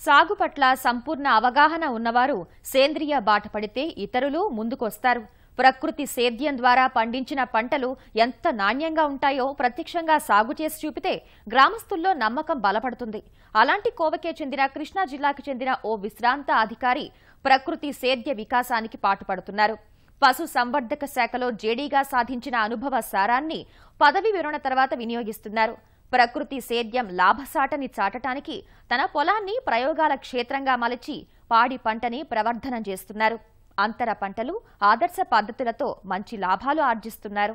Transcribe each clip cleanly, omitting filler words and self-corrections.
సాగు పట్ల సంపూర్ణ అవగాహన ఉన్నవారు సేంద్రియ బాట పడితే ఇతరులు ముందుకొస్తారు. ప్రకృతి సేద్యం ద్వారా పండించిన పంటలు ఎంత నాణ్యంగా ఉంటాయో ప్రత్యక్షంగా సాగు చేసి చూపితే గ్రామస్తుల్లో నమ్మకం బలపడుతుంది. అలాంటి కోవకే చెందిన కృష్ణా జిల్లాకు చెందిన ఓ విశ్రాంత అధికారి ప్రకృతి సేద్య వికాసానికి పాటుపడుతున్నారు. పశు సంవర్ధక శాఖలో జేడీగా సాధించిన అనుభవ సారాన్ని పదవి విరమణ తర్వాత వినియోగిస్తున్నారు. ప్రకృతి సేద్యం లాభసాటని చాటటానికి తన పొలాన్ని ప్రయోగాల క్షేత్రంగా మలచి పాడి పంటని ప్రవర్ధనం చేస్తున్నారు. అంతర పంటలు, ఆదర్శ పద్ధతులతో మంచి లాభాలు ఆర్జిస్తున్నారు.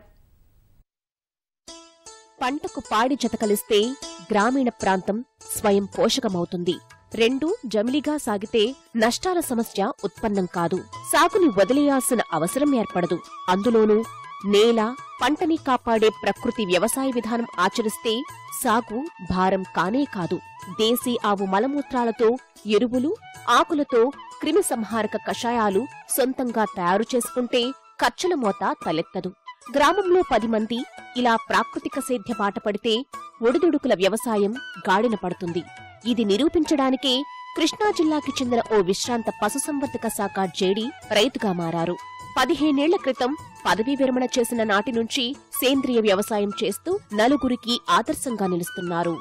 పంటకు పాడి జతకలిస్తే గ్రామీణ ప్రాంతం స్వయం పోషకమవుతుంది. రెండూ జమిలిగా సాగితే నష్టాల సమస్య ఉత్పన్నం కాదు. సాగుని వదిలేయాల్సిన అవసరం ఏర్పడదు. అందులోనూ నేల, పంటని కాపాడే ప్రకృతి వ్యవసాయ విధానం ఆచరిస్తే సాగు భారం కానే కాదు. దేశీ ఆవు మలమూత్రాలతో ఎరువులు, ఆకులతో క్రిమి సంహారక కషాయాలు సొంతంగా తయారు చేసుకుంటే ఖర్చుల మోత తలెత్తదు. గ్రామంలో 10 మంది ఇలా ప్రాకృతిక సేద్య బాట పడితే ఒడిదుడుకుల వ్యవసాయం గాడిన పడుతుంది. ఇది నిరూపించడానికే కృష్ణా జిల్లాకి చెందిన ఓ విశ్రాంత పశుసంవర్ధక శాఖ జేడీ రైతుగా మారారు. 15 ఏళ్ల క్రితం పదవీ విరమణ చేసిన నాటి నుంచి సేంద్రియ వ్యవసాయం చేస్తూ నలుగురికి ఆదర్శంగా నిలుస్తున్నారు.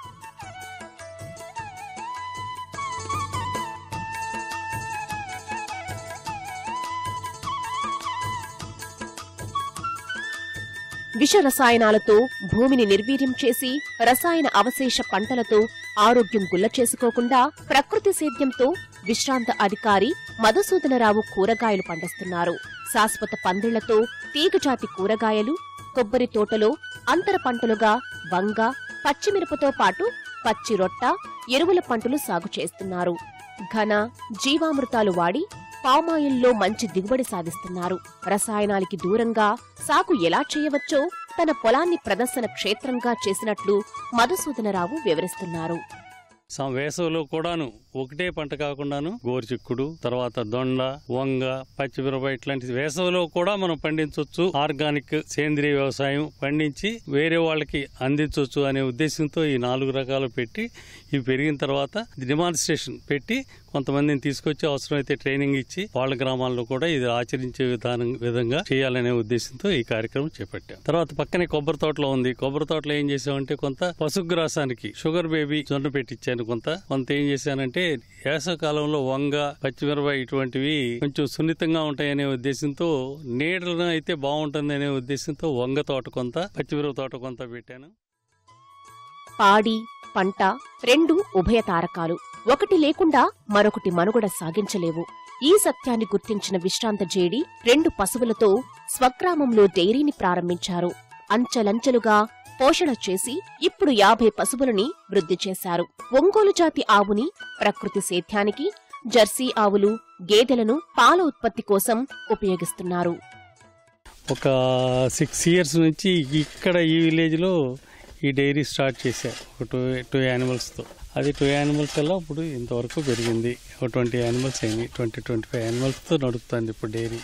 విష రసాయనాలతో భూమిని నిర్వీర్యం చేసి రసాయన అవశేష పంటలతో ఆరోగ్యం గుల్ల చేసుకోకుండా ప్రకృతి సేద్యంతో విశ్రాంత అధికారి మధుసూదనరావు కూరగాయలు పండిస్తున్నారు. శాశ్వత పందిళ్లతో తీగజాతి కూరగాయలు, కొబ్బరి తోటలో అంతర పంటలుగా వంగ, పచ్చిమిరపతో పాటు పచ్చి రొట్ట, ఎరువుల పంటలు సాగు చేస్తున్నారు. ఘన, జీవామృతాలు వాడి పామాయిల్లో మంచి దిగుబడి సాధిస్తున్నారు. రసాయనాలకి దూరంగా సాగు ఎలా చేయవచ్చో తన పొలాన్ని ప్రదర్శన క్షేత్రంగా చేసినట్లు మధుసూదనరావు వివరిస్తున్నారు. వేసవిలో కూడాను ఒకటే పంట కాకుండాను గోరుచిక్కుడు, తర్వాత దొండ, వంగ, పచ్చిమిరప ఇట్లాంటి వేసవిలో కూడా మనం పండించవచ్చు. ఆర్గానిక్ సేంద్రియ వ్యవసాయం పండించి వేరే వాళ్ళకి అందించవచ్చు అనే ఉద్దేశంతో ఈ 4 రకాలు పెట్టి ఇవి పెరిగిన తర్వాత డెమాన్స్ట్రేషన్ పెట్టి కొంతమందిని తీసుకొచ్చి అవసరమైతే ట్రైనింగ్ ఇచ్చి వాళ్ళ గ్రామాల్లో కూడా ఇది ఆచరించే విధంగా చేయాలనే ఉద్దేశంతో ఈ కార్యక్రమం చేపట్టాం. తర్వాత పక్కనే కొబ్బరి తోటలో ఉంది. కొబ్బరి తోటలో ఏం చేసామంటే కొంత పశుగ్రాసానికి షుగర్ బేబీ జొన్న పెట్టించాను. కొంత ఏం చేశానంటే వేసవ కాలంలో వంగ, పచ్చిమిరప ఇటువంటివి కొంచెం సున్నితంగా ఉంటాయనే ఉద్దేశంతో నీడలను అయితే బాగుంటుంది అనే ఉద్దేశంతో వంగ తోట కొంత, పచ్చిమిరప తోట కొంత పెట్టాను. పాడి, పంట రెండు ఉభయ తారకాలు. ఒకటి లేకుండా మరొకటి మనుగడ సాగించలేవు. ఈ సత్యాన్ని గుర్తించిన విశ్రాంత జేడీ 2 పశువులతో స్వగ్రామంలో డైరీని ప్రారంభించారు. అంచెలంచెలుగా పోషణ చేసి ఇప్పుడు 50 పశువులని వృద్ధి చేశారు. ఒంగోలు జాతి ఆవుని ప్రకృతి సేద్యానికి, జెర్సీ ఆవులు, గేదెలను పాల ఉత్పత్తి కోసం ఉపయోగిస్తున్నారు. ఒక 6 years నుంచి ఇక్కడ ఈ విలేజ్ లో ఈ డైరీ స్టార్ట్ చేశారు. ఒక 2 animals తో. అది 2 animals వల్ల ఇప్పుడు ఇంతవరకు పెరిగింది. ఒక 20 animals అయినాయి. 20-25 animals తో నడుస్తుంది ఇప్పుడు డైరీ.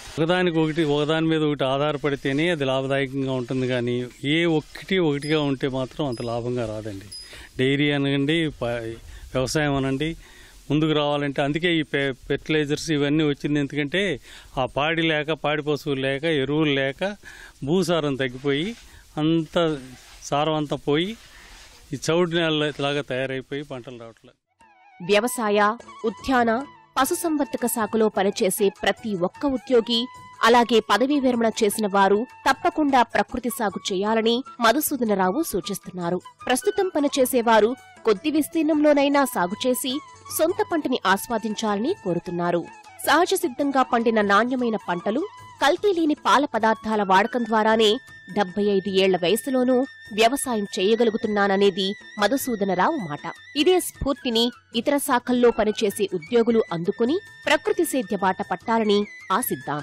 ఒకదాని మీద ఒకటి ఆధారపడితేనే అది లాభదాయకంగా ఉంటుంది. కానీ ఒకటిగా ఉంటే మాత్రం అంత లాభంగా రాదండి. డైరీ అనండి, వ్యవసాయం అనండి, ముందుకు రావాలంటే అందుకే ఈ ఫెర్టిలైజర్స్ ఇవన్నీ వచ్చింది. ఎందుకంటే ఆ పాడి పశువులు లేక, ఎరువులు లేక భూసారం తగ్గిపోయి అంత సారం అంతా పోయి ఈ చౌడు నేలలాగా తయారైపోయి పంటలు రావట్లేదు. వ్యవసాయ, ఉద్యాన, పశుసంవర్ధక శాఖలో పనిచేసే ప్రతి ఒక్క ఉద్యోగి, అలాగే పదవీ విరమణ చేసిన వారు తప్పకుండా ప్రకృతి సాగు చేయాలని మధుసూదనరావు సూచిస్తున్నారు. ప్రస్తుతం పనిచేసేవారు కొద్ది విస్తీర్ణంలోనైనా సాగు చేసి సొంత పంటని ఆస్వాదించాలని కోరుతున్నారు. సహజ సిద్ధంగా పండిన నాణ్యమైన పంటలు, కల్తీ లేని పాల పదార్థాల వాడకం ద్వారానే 75 ఏళ్ల వయసులోనూ వ్యవసాయం చేయగలుగుతున్నాననేది మధుసూదనరావు మాట. ఇదే స్ఫూర్తిని ఇతర శాఖల్లో పనిచేసే ఉద్యోగులు అందుకుని ప్రకృతి సేద్య బాట పట్టాలని ఆశిద్దాం.